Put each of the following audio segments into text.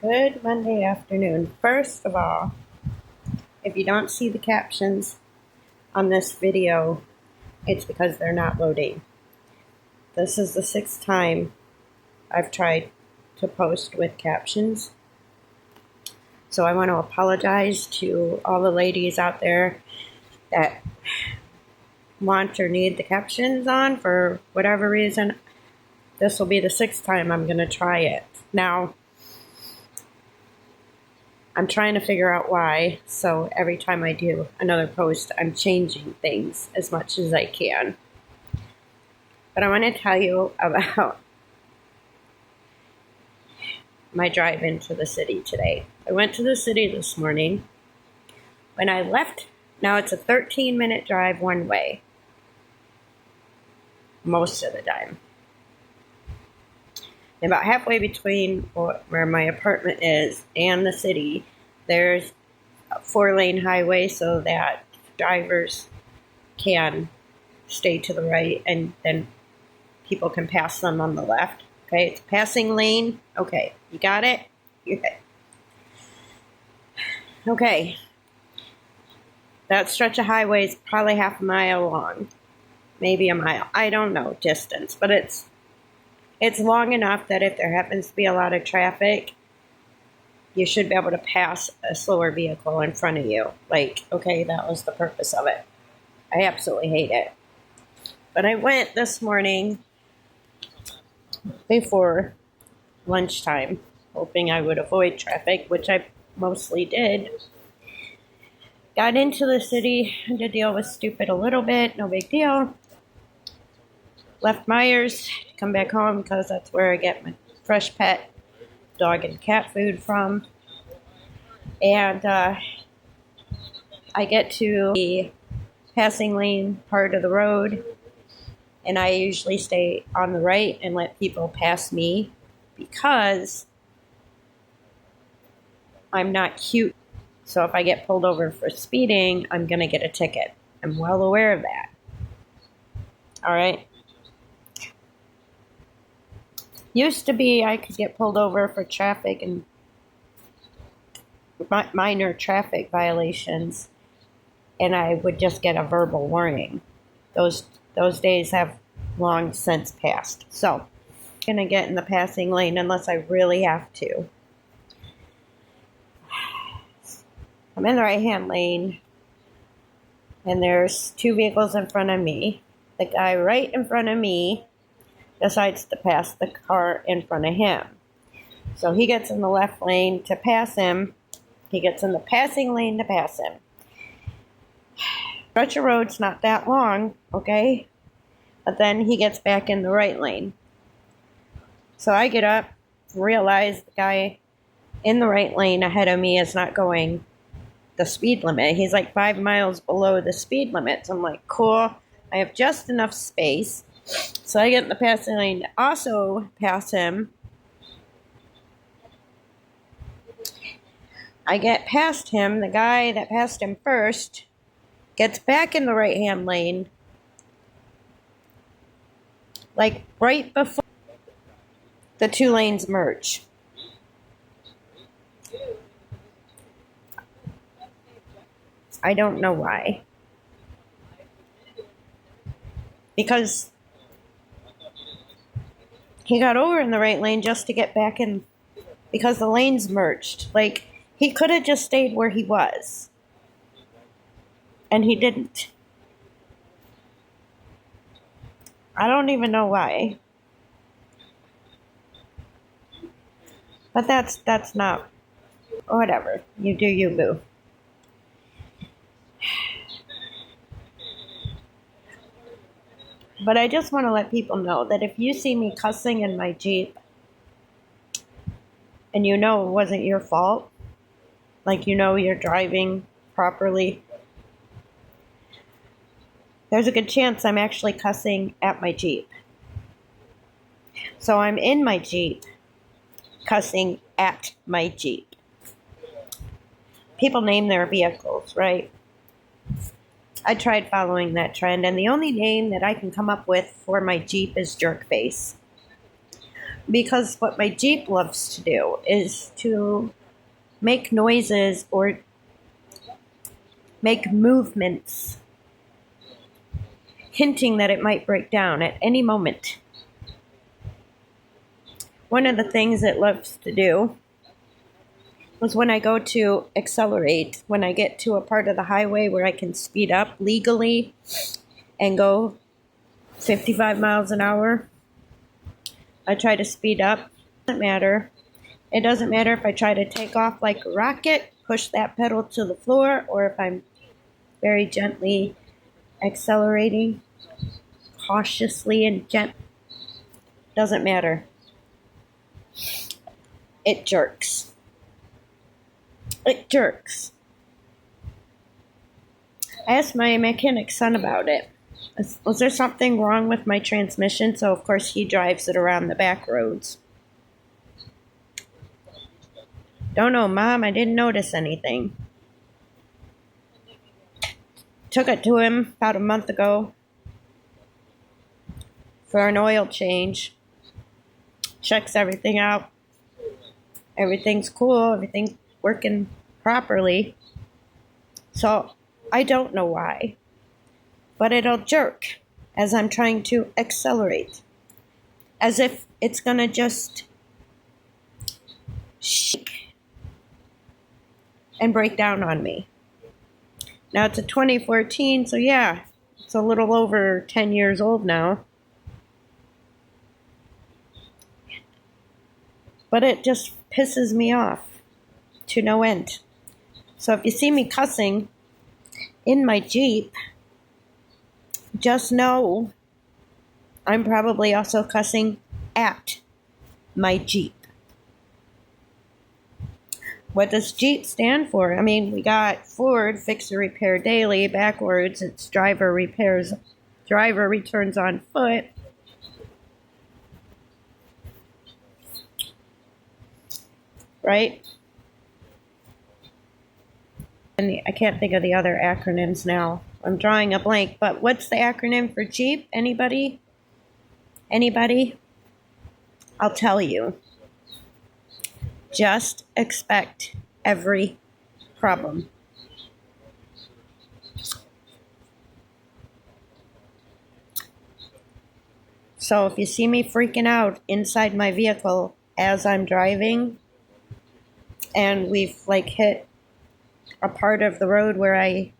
Good Monday afternoon. First of all, if you don't see the captions on this video, it's because they're not loading. This is the 6th time I've tried to post with captions. So I want to apologize to all the ladies out there that want or need the captions on for whatever reason. This will be the 6th time I'm going to try it. Now, I'm trying to figure out why, so every time I do another post, I'm changing things as much as I can. But I want to tell you about my drive into the city today. I went to the city this morning. When I left, now it's a 13-minute drive one way, most of the time. And about halfway between where my apartment is and the city, there's a 4-lane highway so that drivers can stay to the right and then people can pass them on the left. Okay, it's a passing lane. Okay, you got it? Okay. That stretch of highway is probably half a mile long, maybe a mile. I don't know distance, but it's long enough that if there happens to be a lot of traffic, you should be able to pass a slower vehicle in front of you. Like, okay, that was the purpose of it. I absolutely hate it. But I went this morning before lunchtime, hoping I would avoid traffic, which I mostly did. Got into the city, had to deal with stupid a little bit, no big deal. Left Myers to come back home because that's where I get my fresh pet dog and cat food from. And I get to the passing lane part of the road, and I usually stay on the right and let people pass me because I'm not cute. So if I get pulled over for speeding, I'm going to get a ticket. I'm well aware of that. All right. Used to be I could get pulled over for traffic and minor traffic violations, and I would just get a verbal warning. Those days have long since passed. So I'm going to get in the passing lane unless I really have to. I'm in the right-hand lane, and there's 2 vehicles in front of me. The guy right in front of me decides to pass the car in front of him. So he gets in the left lane to pass him. He gets in the passing lane to pass him. Stretch of road's not that long, okay? But then he gets back in the right lane. So I get up, realize the guy in the right lane ahead of me is not going the speed limit. He's like 5 miles below the speed limit. So I'm like, cool. I have just enough space. So I get in the passing lane to also pass him. I get past him. The guy that passed him first gets back in the right-hand lane, like right before the 2 lanes merge. I don't know why. Because he got over in the right lane just to get back in because the lanes merged. Like, he could have just stayed where he was. And he didn't. I don't even know why. But that's not... Whatever. You do you, boo. But I just want to let people know that if you see me cussing in my Jeep and you know it wasn't your fault, like you know you're driving properly, there's a good chance I'm actually cussing at my Jeep. So I'm in my Jeep cussing at my Jeep. People name their vehicles, right? I tried following that trend, and the only name that I can come up with for my Jeep is Jerkface. Because what my Jeep loves to do is to make noises or make movements, hinting that it might break down at any moment. One of the things it loves to do was when I go to accelerate, when I get to a part of the highway where I can speed up legally and go 55 miles an hour, I try to speed up. It doesn't matter. It doesn't matter if I try to take off like a rocket, push that pedal to the floor, or if I'm very gently accelerating, cautiously and doesn't matter. It jerks. It jerks. I asked my mechanic son about it. Was there something wrong with my transmission? So, of course, he drives it around the back roads. Don't know, Mom. I didn't notice anything. Took it to him about a month ago for an oil change. Checks everything out. Everything's cool. Everything's working properly. So, I don't know why. But it'll jerk as I'm trying to accelerate. As if it's going to just shake and break down on me. Now it's a 2014, so yeah, it's a little over 10 years old now. But it just pisses me off to no end. So if you see me cussing in my Jeep, just know I'm probably also cussing at my Jeep. What does Jeep stand for? I mean, we got Ford, fix or repair daily. Backwards, it's driver returns on foot. Right? And I can't think of the other acronyms now. I'm drawing a blank, but what's the acronym for Jeep? Anybody? Anybody? I'll tell you. Just expect every problem. So if you see me freaking out inside my vehicle as I'm driving, and we've hit a part of the road where I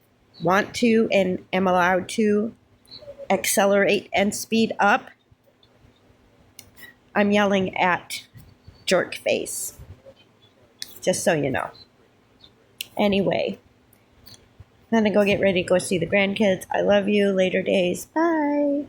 want to and am allowed to accelerate and speed up, I'm yelling at jerk face. Just so you know. Anyway, I'm going to go get ready to go see the grandkids. I love you. Later days. Bye.